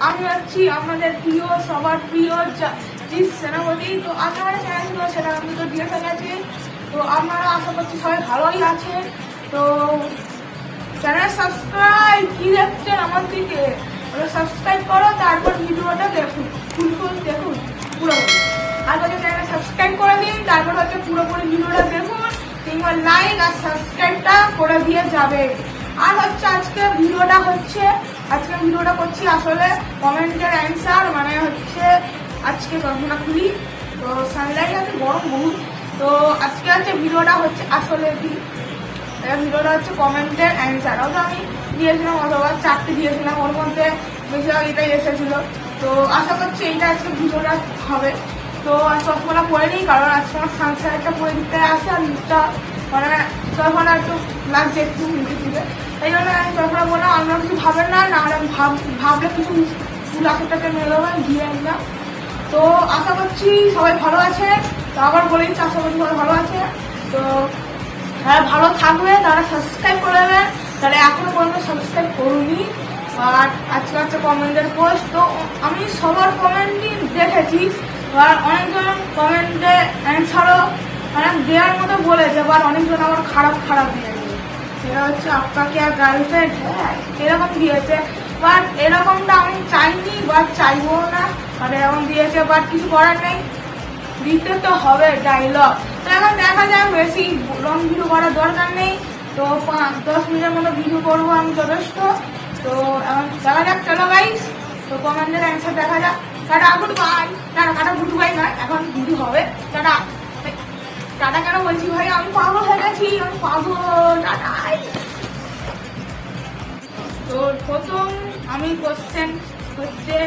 আমি হচ্ছি আমাদের প্রিয় সবার প্রিয় জিৎ সেনাপতি। তো আপনারা চ্যানেল ছিল সেটা আমি তো দিয়ে ফেলেছি। তো আপনারা আশা করছি সবাই ভালোই আছে। তো চ্যানেল সাবস্ক্রাইব কি দেখছেন আমার দিকে, সাবস্ক্রাইব করো, তারপর ভিডিওটা দেখুন, ফুল দেখুন পুরোপুরি। আর হচ্ছে চ্যানেল সাবস্ক্রাইব করে দিন, তারপর হচ্ছে পুরোপুরি ভিডিওটা দেখুন, কিংবা লাইক আর সাবস্ক্রাইবটা করে দিয়ে যাবে। আর হচ্ছে আজকে ভিডিওটা করছি আসলে কমেন্টের অ্যান্সার, মানে হচ্ছে আজকে ঘটনা খুলি। তো সানলাইট আছে, গরম বহুত। তো আজকে হচ্ছে ভিডিওটা হচ্ছে আসলে কি, ভিডিওটা হচ্ছে কমেন্টের অ্যান্সার। হয়তো আমি দিয়েছিলাম অথবা 4টে দিয়েছিলাম, ওর মধ্যে বেশিরভাগ এটাই এসেছিলো। তো আশা করছি এইটা আজকে ভিডিওটা হবে। তো চশমাটা পরে নিই, কারণ আজকে আমার সানসাইডটা পরে দিতে আসে, আর মুখটা মানে চশমাটা একটু লাগছে একটু মুখে দিতে, এই জন্য আমি চশমাটা বললাম। আপনারা কিছু ভাবেন না, নাহলে ভাবলে কিছু ফুল আসরটাকে মেরে দেবেন দিয়ে না। তো আশা করছি সবাই ভালো আছে। তো আবার বলেই আশা করছি সবাই ভালো আছে। তো যারা ভালো থাকবে তারা সাবস্ক্রাইব করে দেবেন, তাহলে এখনো পর্যন্ত সাবস্ক্রাইব করুনি। আর আজকে হচ্ছে কমেন্টের পোস্ট, তো আমি সবার কমেন্টই দেখেছি। আর অনেকজন কমেন্টে অ্যান্সারও মানে দেওয়ার মতো বলেছে, বাট অনেকজন আবার খারাপ দিয়েছে। সেটা হচ্ছে আপনাকে আর গার্লফ্রেন্ড এরকম দিয়েছে, বাট এরকমটা আমি চাইনি, বাট চাইবো না। মানে এরকম দিয়েছে, বাট কিছু করার নেই, দিতে তো হবে ডায়লগ। তো এখন দেখা যায় বেশি লং ভিডিও করার দরকার নেই। তো 5-10 মিনিটের মতো ভিডিও করবো আমি যথেষ্ট। তো এখন দেখা যাক, চলো গাইস। তো কমেন্টের অ্যান্সার দেখা যাক। Tata good by, tata good by নয়, এখন ভিডিও হবে। টাটা টাটা কেন বলছি ভাই, আমি পাগল হয়ে গেছি, আমি পাগল। টাটাই। তো প্রথম আমি কোশ্চেন হচ্ছে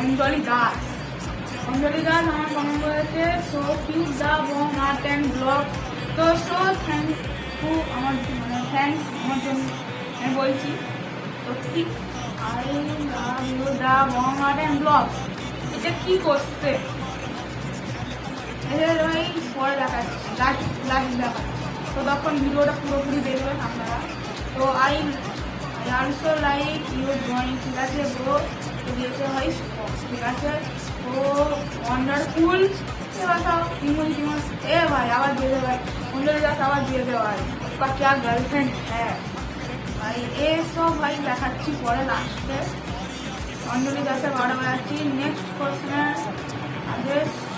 অঞ্জলি দাস আমার কমেন্ট করেছে, so cute the Bong art and blog. তো সো থ্যাংক ইউ, আমার মানে থ্যাংকস আমার জন্য আমি বলছি। তো ঠিক I love you the Bong art and blog, এটা কি করছে ওই পরে দেখাচ্ছি, লাস্ট দেখাচ্ছি। তো তখন ভিডিওটা পুরোপুরি দেখবেন আপনারা। তো I also like your drawing, ঠিক আছে ব্রো। তো দিয়েছে ভাই, ঠিক আছে। তো ওয়ান্ডারফুল এ ভাই আবার দিয়ে দে ভাই, অঞ্জলি দাস আবার দিয়ে দে ভাই, उसका क्या गर्लफ्रेंड है ভাই। এসব ভাই দেখাচ্ছি পরে লাস্টে। অঞ্জলি দাসের বারো যাচ্ছি। Next question,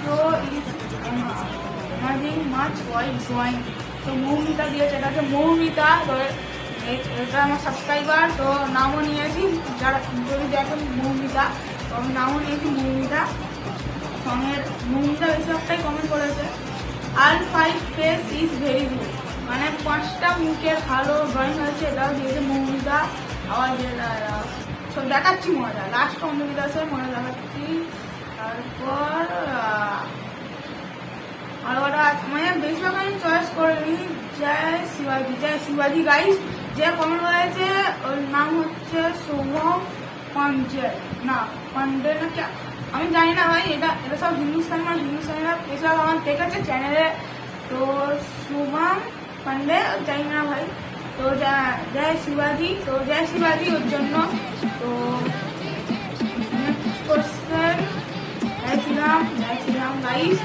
show is imaging much wide drawing. তো মৌমিতা দিয়েছে, এটা হচ্ছে মৌমিতা। তো এটা আমার সাবস্ক্রাইবার, তো নামও নিয়েছি, যারা যদি দেখেন মৌমিতা, তো আমি নামও নিয়েছি মৌমিতা। সঙ্গের মৌমিতা বেশিরভাগটাই কমেন্ট করেছে। আর 5 ফেস ইজ ভেরি গুড, মানে 5টা মুখের ভালো ড্রয়িং হয়েছে, এটাও দিয়েছে মৌমিতা। আবার সব দেখাচ্ছি মজা, লাস্ট অঞ্জলি দাসের মজা দেখাচ্ছি। তারপর আর ওরা মানে বেশিরভাগ আমি চয়েস করিনি। জয় শিবাজি গাইস। যে কমেন্ট হয়েছে ওর নাম হচ্ছে শুভম পান্ডে না কি, আমি জানি না ভাই। এটা সব হিন্দুস্তানিরা বেশিরভাগ আমার দেখেছে চ্যানেলে। তো শুভম পান্ডে জানি না ভাই। তো জয় শিবাজি, তো জয় শিবাজি ওর জন্য। তো কোশ্চেন, জয় শ্রীরাম গাইস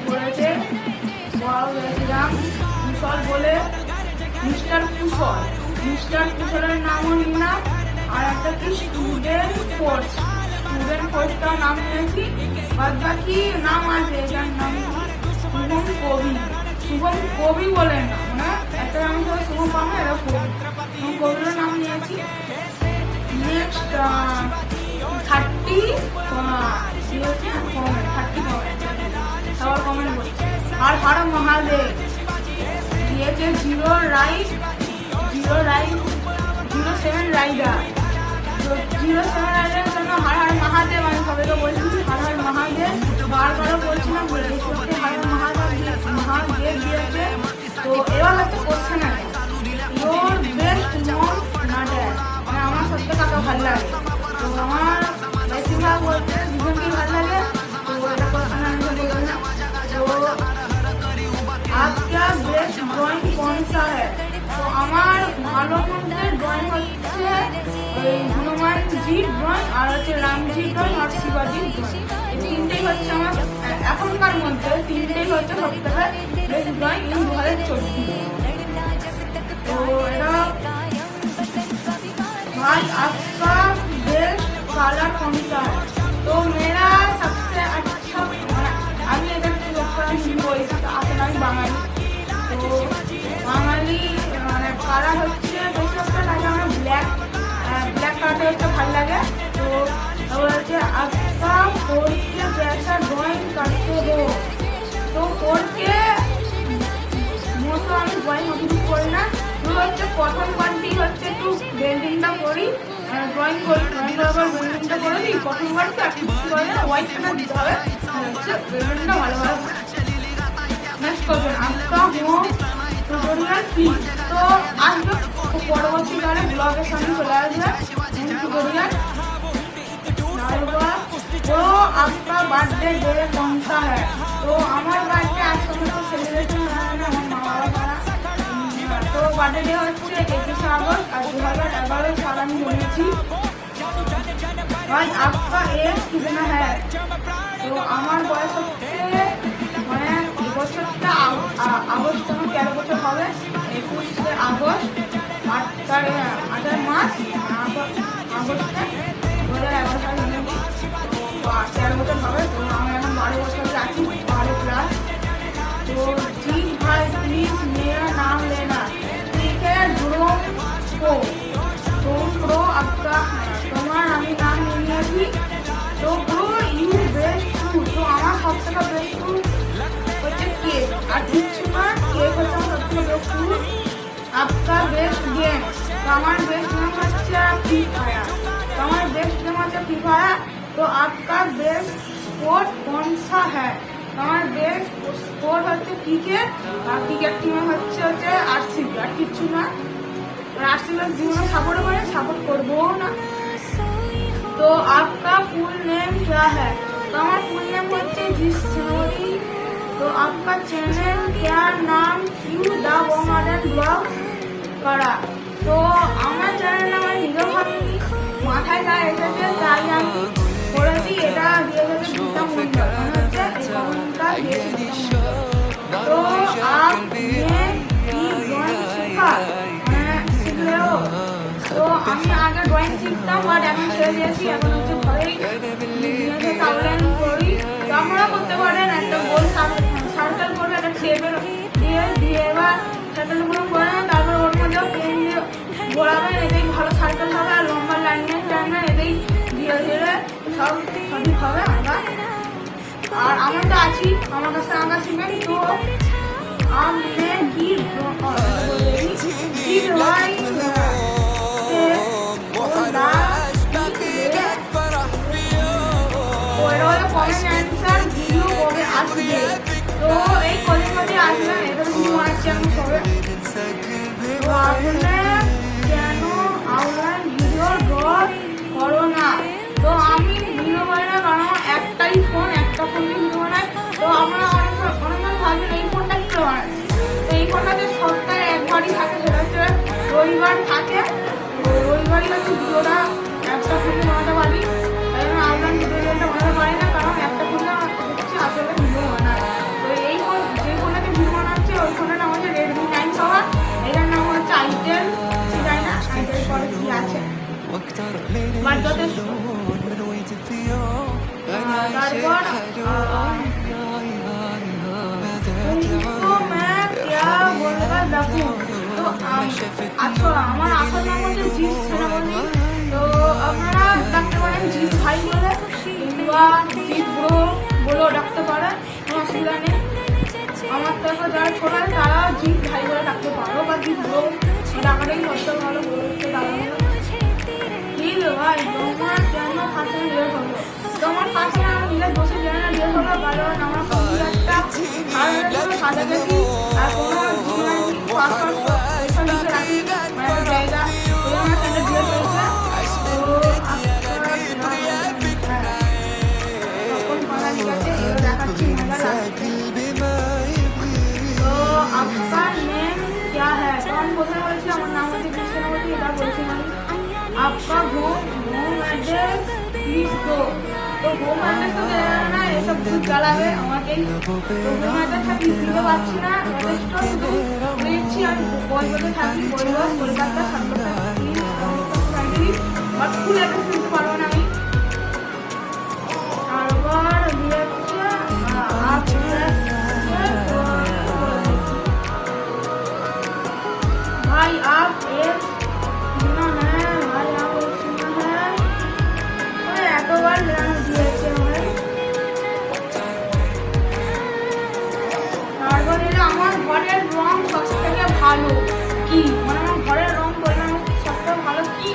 বলেছে, জয় শ্রীরাম। কুশল বলে মিস্টার কুশলের নামও নিলাম। আর একটা কি স্টুডেন্ট ফোর্সটাও নাম নিয়েছি। বাদ বাকি নাম আছে, এটার নাম শুভম কবি বলে না, মানে একটা নাম হিসেবে শুভম পাবো, এটা কবিরও নাম নিয়েছি। নেক্সট 30 কমেন্ট সবার কমেন্ট বলি। আর হর মহাদেব দিয়েছে 07 রাইডার। তো 07 রাইডারের জন্য হর মহাদেব। আমি সবাইকে বলছি হর মহাদেব, বারবারও বলছিলাম, হর মহাদেব দিয়েছে। তো এবার হচ্ছে কোশ্চেন আছে, ইয়োর বেস্ট মম না ড্যাড, মানে আমার সবথেকে কাকে ভালো লাগে। তো আমার বেশিরভাগ বলতে দুজনকেই ভালো লাগে। তো এটা কোশ্চেন আমি বললাম। তো आपका बेस्ट ड्राइंग कौन सा है? तो আমার ভালো মন্দের ড্রয়িং হচ্ছে ওই হনুমানজি ড্রয়িং আর হচ্ছে রামজি ড্রয়িং আর শিবাজি ড্রয়িং। এই তিনটেই হচ্ছে আমার এখনকার মধ্যে তিনটেই হচ্ছে সব থেকে বেস্ট ড্রয়িং ইন 2014। তো এটা भाई आपका बेस्ट कलर कौन सा है? तो मेरा सबसे अच्छा আমি এটা আসলে বাঙালি, তো বাঙালি মানে কালার হচ্ছে বেশিরভাগটা লাগে আমার ব্ল্যাক কালারটা হচ্ছে ভালো লাগে। তো হচ্ছে आपका फोर के जैसा ड्राइंग करते हो। তো फोर के মতো আমি ড্রয়িং অভিযোগ করি না, তো হচ্ছে প্রথম পার্টি হচ্ছে একটু বেন্ডিংটা করি, ড্রয়িং করি, ড্রয়িং করার পর বেন্ডিংটা করে দিই। প্রথম পার্টি আর কিছু করে হোয়াইট কালার দিতে হবে, হচ্ছে বেন্ডিংটা ভালো ভালো। নেক্সট কোশ্চেন, आपका হোম টিউটোরিয়াল কি? তো আসবে পরবর্তীকালে ব্লগের সামনে চলে আসবে টিউটোরিয়াল। तो आपका बर्थडे डे कौन सा है? तो আমার বার্থডে আজকে তো সেলিব্রেশন হয় না আমার মা বাবা দ্বারা। তো বার্থডে ডে হচ্ছে 21 আগস্ট আর 2011 সাল আমি জন্মেছি। ভাই आपका एज कितना है? তো আমার বয়স হচ্ছে মানে বছরটা আগস্ট 13 বছর হবে, 21 আগস্ট 8 মাস আগস্টে 2011 সাল জন্মেছি। 13 বছর হবে, তো আমি এখন 12 বছর আছি, 12 प्लस। तो जी भाई प्लीज मेरा नाम लेना, ठीक है? ध्रुव प्रो आपका তোমার আমি নাম নিয়েছি। তো ব্রো ইউ বেস্ট ফুড, তো আমার সব থেকে বেস্ট ফুড হচ্ছে কেক, আর কিছু না, কেক হচ্ছে আমার সব থেকে বেস্ট ফুড। आपका बेस्ट गेम, तो আমার বেস্ট গেম হচ্ছে ফ্রি ফায়ার, তো আমার বেস্ট গেম হচ্ছে ফ্রি ফায়ার। तो आपका बेस्ट स्पोर्ट कौन सा है? আমার বেস্ট স্পোর্ট হচ্ছে ক্রিকেট, আর ক্রিকেট টিমে হচ্ছে আরসিবি, আর কিছু না। আরসিবি জীবনে সাপোর্ট করবো না। तो आपका फुल नेम क्या है? तो আমার ফুল নেম হচ্ছে জিস সেনাপতি। तो आपका चैनल क्या नाम ইউ দা মডার্ন ব্লগ করা? তো আমার চ্যানেল নাম আমি নিজেও ভাবিনি, মাথায় যা এসেছে তাই আমি করেছি। এটা দিয়ে গেছে গীতা মন্ডল, মানে হচ্ছে এই কমেন্টটা দিয়েছে গীতা মন্ডল। তো আপনি কি ড্রয়িং শিখলেও? তো আমি আগে ড্রয়িং শিখতাম, বাট এখন ছেড়ে দিয়েছি, এখন হচ্ছে ঘরেই আউটলাইন করি। তো আপনারা করতে পারেন, একটা গোল সার্কেল করে একটা টেপের দিয়ে এবার সার্কেল গুলো করে তারপর ওর মধ্যেও পেন দিয়ে ঘোরাবেন, এটাই ভালো সার্কেল হবে। আর লম্বা লাইনের টাইমে এটাই ধীরে ধীরে সব সঠিক হবে আঁকা। আর আমি তো আছি, আমার কাছে আঁকা শিখবেন। তো আমি কি আসবে, তো এই কদিন মধ্যে আসবে, এটা ভিডিও বানাচ্ছি আমি সবে। তো আপনারা কেন অনলাইন ভিডিও ড্র করো না? তো আমি ভিডিও বানাই না, কারণ আমার একটাই ফোন, একটা ফোন দিয়ে ভিডিও বানাই। তো আমরা অনেকজন ভাবছেন এই ফোনটা কি বানাই, তো এই ফোনটাতে সপ্তাহে একবারই থাকে, সেটা হচ্ছে রবিবার থাকে। রবিবারই হচ্ছে ভিডিওটা একটা ফোনে বানাতে পারি, তাই জন্য অনলাইন ভিডিওটা বানাতে পারি না, কারণ একটা ফোনে হচ্ছে আসলে ভিডিও বানায়। তো এই ফোন যে ফোনেতে ভিডিও বানাচ্ছে ওই ফোনের নাম হচ্ছে রেডমি 9 পাওয়ার, এটার নাম হচ্ছে আইটেল, জানি না আইটেল পরে কি আছে, বাট যথেষ্ট। তারপর আমার আসল নাম হচ্ছে জিস সেনাপতি। তো আপনারা ডাকতে পারেন জিস ভাই বলে, কিংবা জিস ব্রো বলেও ডাকতে পারেন, কোনো অসুবিধা নেই। আমার থেকে যারা ছোট আছে তারা জিস ভাই বলে ডাকতে পারো, বা জিস ব্রো ডাকাটাই সবচেয়ে ভালো বলতে দাঁড়ানো। ঠিক ভাই, তোমার কেন ফাঁসে লেট হলো? তোমার ফাঁসে আমার নিজের বসে জানে না লেট হলো, কারণ আমার কম্পিউটারটা সাজা গেছি, আর কোনো পাসওয়ার্ড লিখে রাখি মানে জায়গা, এই আমার সেটা দিয়ে রয়েছে। তো সকল পাড়া লিখেছে, এগুলো দেখাচ্ছি মজা লাগছে। তো আপনার নেম क्या है? তো আমি কোথায় বলেছি আমার নাম হচ্ছে জিস সেনাপতি, এটা বলছি আমি। आपका होम एड्रेस प्लीज दो। तो হোম অ্যাড্রেস তো দেওয়া না, এসব দুধ জ্বালাবে আমাকেই। তো হোম অ্যাড্রেস আমি দিতে পারছি না, যথেষ্ট শুধু দিচ্ছি আমি বইতে থাকি, বইবাস কলকাতা সাতটা বাট ফুল অ্যাড্রেস দিতে পারবো না আমি। তারপর দিয়ে হচ্ছে भाई आप एक सुना है, भाई आप एक सुना है, अरे এতবার লেখানো দিয়েছে ভাই। তারপর এটা আমার ঘরের রং সব থেকে ভালো কি, মানে আমার ঘরের রং করলে আমি সবথেকে ভালো কি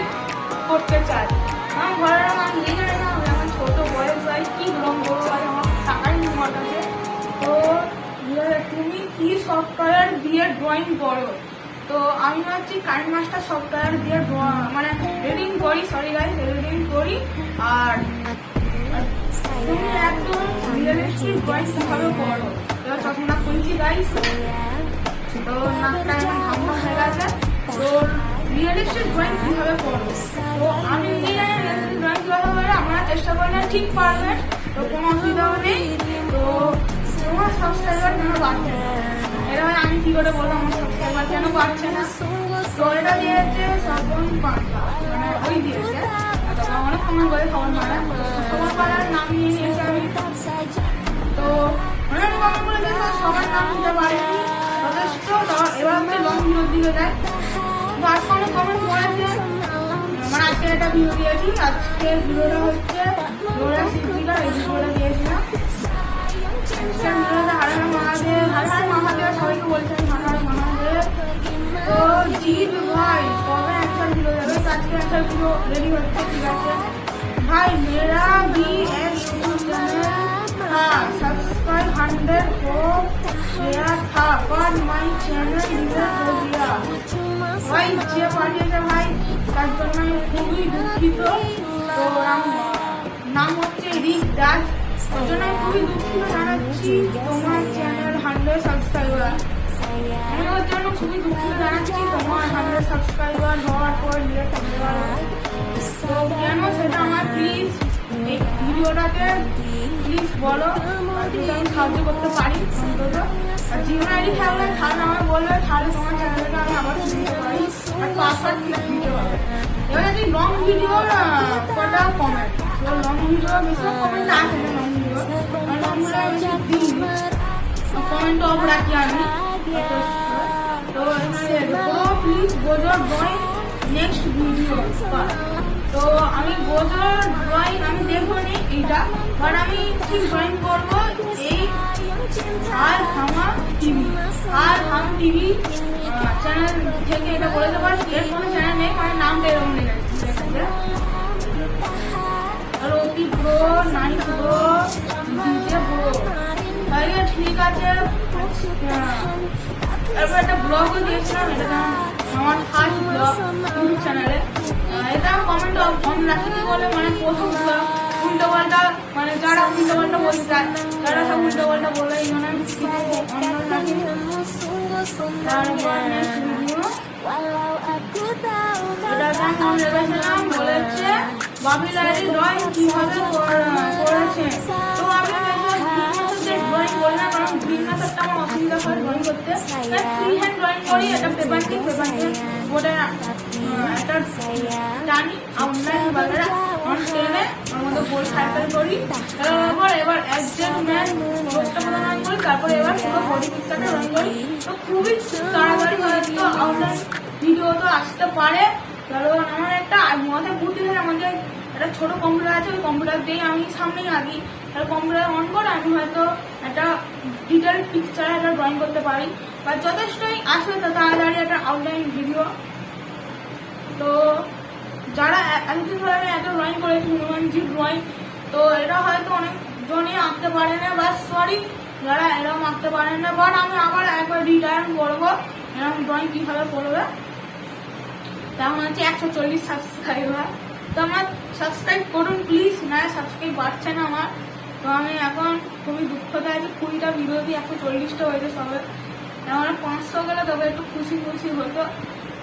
করতে চাই। আমার ঘরের রং আমি নিজে জানি না, আমি আমার ছোট বয়স ভাই কি রং করবো ভাই, আমার টাকাই মত আছে। তো তুমি কি সফটওয়্যার দিয়ে ড্রয়িং করো? তো আমি ভাবছি কাইন মাস্টার সফটওয়্যার দিয়ে মানে এডিটিং করি, সরি গাইস এডিটিং করি। আর তুমি একদম রিয়েলিস্টিক ড্রয়িং কিভাবে করো? এবার চশমাটা খুলছি গাইস, তো নাকটা এখন ঘামা হয়ে গেছে। তো রিয়েলিস্টিক ড্রয়িং কিভাবে করো? তো আমি নিজে জানি রিয়েলিস্টিক ড্রয়িং কিভাবে করে, আমরা চেষ্টা করি না, ঠিক পারবে, তো কোনো অসুবিধাও নেই। তো তোমার সাবস্ক্রাইবার কেন বাড়ছে না? এটা আমি কি করে বলবো আমার সাবস্ক্রাইবার কেন বাড়ছে না? তো এটা দিয়েছে শ্রাবণ পান্ডা, মানে ওই দিয়েছে, অনেক কমেন্ট করে খবর মারা, খবর পাড়ার নাম নিয়ে নিয়েছে আমি। তো অনেক কমেন্ট করে দিয়েছে, সবার নাম নিতে পারিনি, যথেষ্ট। এবার হচ্ছে লং ভিডিওর দিকে যায়। তো আজকে অনেক কমেন্ট করেছে, মানে আজকে একটা ভিডিও দিয়েছি, আজকের ভিডিওটা হচ্ছে লোরা শিখছিলাম, এই ভিডিওটা দিয়েছিলাম। সবাইকে বলছেন হার মহাদেব। তো জিৎ ভাই কবে একটা ভিডিও যাবে? আজকে একটা ভিডিও রেডি হচ্ছে, ঠিক আছে भाई मेरा भी एक यूट्यूब चैनल था, सब्सक्राइब 100 को गया था पर माई चैनल डिलीट हो गया। भाई যে পাঠিয়েছে ভাই তার জন্য আমি খুবই দুঃখিত। তো নাম হচ্ছে রিক দাস, ওর জন্য আমি খুবই দুঃখিত জানাচ্ছি। তোমার চ্যানেল 100 সাবস্ক্রাইবার, আমি ওর জন্য খুবই দুঃখিত জানাচ্ছি। তোমার 100 সাবস্ক্রাইবার হওয়ার পর ডিলিট করতে পারো, তো কেন সেটা আমার প্লিজ এই ভিডিওটাকে প্লিজ বলো, যদি আমি সাহায্য করতে পারি অন্তত। আর জিমেল আইডি থাকলে তাহলে আমার বলবে, তাহলে তোমার চ্যানেলটা আমি আবার দিতে পারি, আর পাসওয়ার্ড দিতে পারবে। এবার যদি লং ভিডিওর কটা কমেন্ট, তো লং ভিডিও বেশি কমেন্ট আসে না, লং ভিডিও লং ভিডিও বেশি দিই কমেন্ট অফ রাখি আমি। তো প্লিজ গোজর ড্রয়িং নেক্সট ভিডিও। তো আমি গোজর ড্রয়িং আমি দেখবো নি এইটা, বাট আমি ঠিক ড্রয়িং করবো এই আর হামা টিভি, আর হাম টিভি চ্যানেল থেকে এটা বলে দেবো। এর কোনো চ্যানেল নেই, মানে নামটা এরকম লেগেছে Rocky bro, nice bro, DJ bro. তাহলে ঠিক আছে। এরপর একটা ব্লগও দিয়েছিলাম, এটা আমার ফার্স্ট ব্লগ ইউটিউব চ্যানেলে। এটা কমেন্ট অন রাখিনি বলে, মানে প্রথম উল্টো পাল্টা, মানে যারা উল্টো পাল্টা বলতে চায় তারা সব উল্টো পাল্টা বলে, এই জন্য কিছু অন্য রাখিনি। এটা আমি রেখেছিলাম, বলেছে বাবিলারি ড্রয়িং কিভাবে করেছে। তো আমি ড্রয়িং করি না, কারণ গ্রিন মেথডটা আমার অসুবিধা হয় ড্রয়িং করতে, ফ্রি হ্যান্ড ড্রয়িং করি। এটা পেপারটি ওটা একটা জানি অনলাইন বাজারে টেনে ওর মধ্যে গোল সার্কেল করি, তারপর এবার অ্যাডজেক্ট ম্যান রোজটা মতো ড্রয়িং করি, তারপর এবার পুরো বডি পিকচারটা ড্রয়িং করি। তো খুবই তাড়াতাড়ি হয়তো অনলাইন ভিডিও তো আসতে পারে, কারণ আমার একটা মাথায় বুদ্ধি হলে আমাদের একটা ছোট কম্পিউটার আছে, ওই কম্পিউটার দিয়ে আমি সামনেই আঁকি, তাহলে কম্পিউটার অন করে আমি হয়তো একটা ডিটেল পিকচার একটা ড্রয়িং করতে পারি, বা যথেষ্টই আসবে তো তাড়াতাড়ি একটা আউটলাইন ভিডিও। তো যারা এতদিন ধরে আমি এত ড্রয়িং করেছি হনুমানজি ড্রয়িং, তো এটা হয়তো অনেকজনই আঁকতে পারে না, বা সরি যারা এরকম আঁকতে পারেন না, বাট আমি আবার একবার রিটার্ন করবো এরকম ড্রয়িং কীভাবে করবে। তেমন হচ্ছে 140 সাবস্ক্রাইবার, তো আমার সাবস্ক্রাইব করুন প্লিজ, না সাবস্ক্রাইব বাড়ছে না আমার। তো আমি এখন খুবই দুঃখতে আছি, 20টা ভিডিও দিয়ে 140টা হয়েছে সবে, আমার 500 গেলে তবে একটু খুশি খুশি হতো।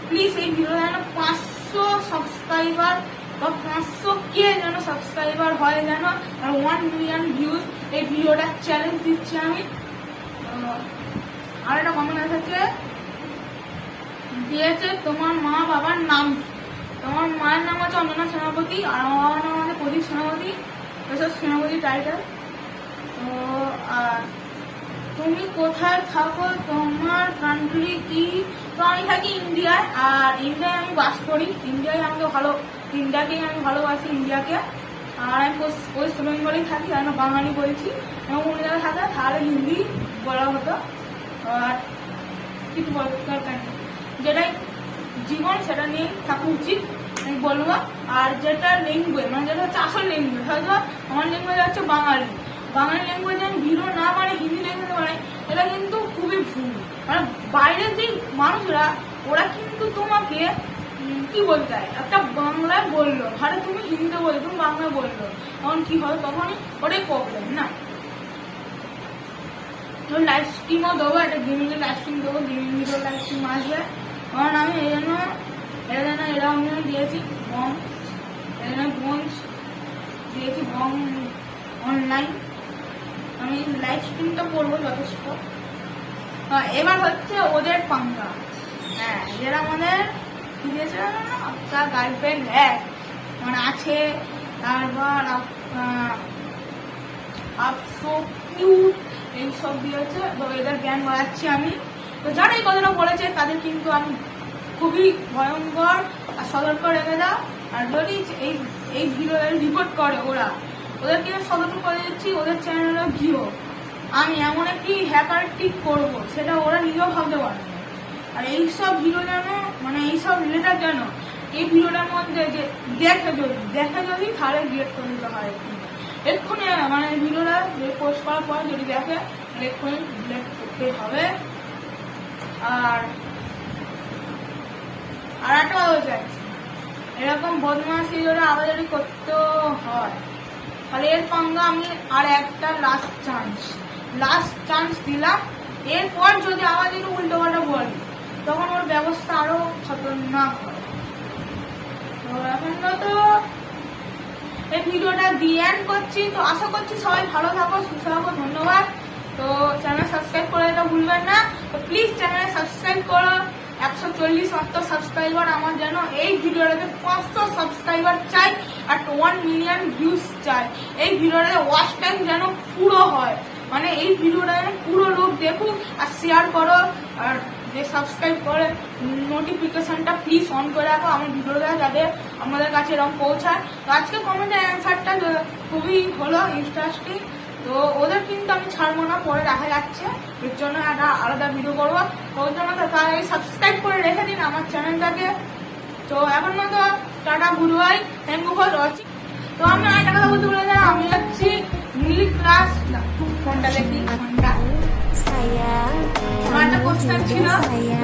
প্লিজ এই ভিডিও যেন 500 সাবস্ক্রাইব সাবস্ক্রাইবার বা 500K যেন সাবস্ক্রাইবার হয় যেন, আর 1 মিলিয়ন ভিউজ এই ভিডিওটা চ্যালেঞ্জ দিচ্ছি আমি। আর একটা কমেন্ট এসেছে, দিয়েছে তোমার মা বাবার নাম। তোমার মায়ের নাম আছে অঞ্জনা সেনাপতি আর আমার বাবার নাম আছে প্রদীপ সেনাপতি, এসব সেনাপতি টাইটেল। তো তুমি কোথায় থাকো, তোমার কান্ট্রি কি? তো আমি থাকি ইন্ডিয়ায়, আর ইন্ডিয়ায় আমি বাস করি। ইন্ডিয়াকেই আমি ভালোবাসি, ইন্ডিয়াকে। আর আমি ওয়েস্ট বেঙ্গলেই থাকি, আমি বাঙালি বলছি। এবং অন্য জায়গায় থাকে তাহলে হিন্দি বলা হতো। আর কিছু দরকার নেই, যেটাই জীবন সেটা নিয়ে থাকা উচিত আমি বলবো। আর যেটা ল্যাঙ্গুয়েজ, মানে যেটা হচ্ছে আসল ল্যাঙ্গুয়েজ, হয়তো আমার ল্যাঙ্গুয়েজ হচ্ছে বাঙালি ল্যাঙ্গুয়েজে আমি ভিডিও না বানাই, হিন্দি ল্যাঙ্গুয়েজে বানাই, এটা কিন্তু খুবই ভুল। মানে বাইরের যে মানুষরা ওরা কিন্তু তোমাকে কি বলতে হয়, একটা বাংলায় বললো, আরে তুমি হিন্দিতে বলছো, তুমি বাংলায় বললো, তখন কি হবে? তখনই ওটাই প্রবলেম না। লাইভ স্ট্রিমও দেবো, একটা গেমিংয়ের লাইভ স্ট্রিম দেবো, গেমিং ভিডিও লাইভ স্ট্রিম আসবে। কারণ আমি এই জন্য এরকম দিয়েছি বম, দিয়েছি বম অনলাইন। আমি লাইভ স্ট্রিমটা করবো যথেষ্ট। এবার হচ্ছে ওদের পাঙ্গা। হ্যাঁ, যেটা আমাদের দিয়েছে আপনার গার্লফ্রেন্ড মানে আছে, তারপর এইসব দিয়েছে। তো এদের জ্ঞান বাড়াচ্ছি আমি। তো যারা এই কথাটা বলেছে তাদের কিন্তু আমি খুবই ভয়ঙ্কর আর সতর্ক রেখে দাও। আর যদি এই ভিডিও রিপোর্ট করে ওদেরকে সতর্ক করে দিচ্ছি, ওদের চ্যানেলে গিয়েও আমি এমন একটি হ্যাকার টিক করবো, সেটা ওরা নিজেও ভাবতে পারবে। আর এইসব ভিডিও যেন, মানে এইসব রিলেটেড যেন এই ভিডিওটার মধ্যে যে দেখে যদি তাহলে ডিলেট করে দিতে হয় এক্ষুনি। মানে ভিডিওটা পোস্ট করার পর যদি দেখে এক্ষুনি ডিলেট করতে হবে। আর একটা কথা চাইছি, এরকম বদমাশি যদি আবার যদি করতে হয় তাহলে এর পাঙ্গা আমি আর একটা লাস্ট চান্স দিলাম। এরপর যদি আবার যদি উল্টো পাল্টা বলি তখন ওর ব্যবস্থা আরো খতরনাক হয়। তো এখন তো এই ভিডিওটা দিয়ে এন্ড করছি। তো আশা করছি সবাই ভালো থাকো, সুস্থ থাকো। ধন্যবাদ। তো চ্যানেল সাবস্ক্রাইব করে দিতে ভুলবেন না। তো প্লিজ চ্যানেলে সাবস্ক্রাইব করো। 140 মাত্র সাবস্ক্রাইবার আমার, যেন এই ভিডিওটাতে 500 সাবস্ক্রাইবার চাই আর 1 মিলিয়ন ভিউজ চাই। এই ভিডিওটাতে ওয়াচ টাইম যেন পুরো হয়, মানে এই ভিডিওটা যেন পুরো লোক দেখুক। আর শেয়ার করো, আর যে সাবস্ক্রাইব করে নোটিফিকেশনটা প্লিজ অন করে রাখো আমার ভিডিওটা যাতে আমাদের কাছে এরকম পৌঁছায়। তো আজকে কমেন্টের অ্যান্সারটা খুবই হলো ইন্টারেস্টিং। তো ওদের কিন্তু আমি ছাড়বো না, পরে দেখা যাচ্ছে, এর জন্য একটা আলাদা ভিডিও করবো। ওর জন্য তো তাই সাবস্ক্রাইব করে রেখে দিন আমার চ্যানেলটাকে। তো এখন মতো tata, good bye, thank you for watching. তো আমি একটা কথা বলতে বলে যাই, আমি হচ্ছি মিডল ক্লাস। ফোনটা দেখি, ফোনটা আমার একটা কোশ্চেন ছিল,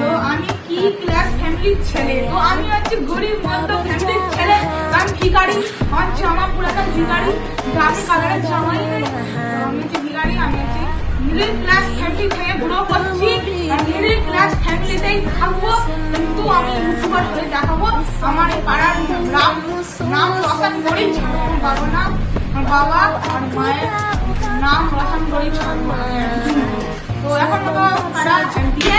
তো আমি কি ক্লাস ফ্যামিলির ছেলে? তো আমি হচ্ছে গরিব মধ্য ফ্যামিলির ছেলে। আমি ভিখারি, আমার জামা পুরাতন ভিখারি, আমি কালারের জামাই নেই। আমি হচ্ছে ভিখারি, আমি হচ্ছে মিডল ক্লাস ফ্যামিলি থেকে গ্রো করছি। আর মিডল ক্লাস ফ্যামিলিতেই থাকবো, কিন্তু আমি ইউটিউবার হয়ে দেখাবো। আমার এই পাড়ার নাম রোশন করি, আমার বাবা আর মায়ের নাম রোশন করি। তো এখন মতো দিয়ে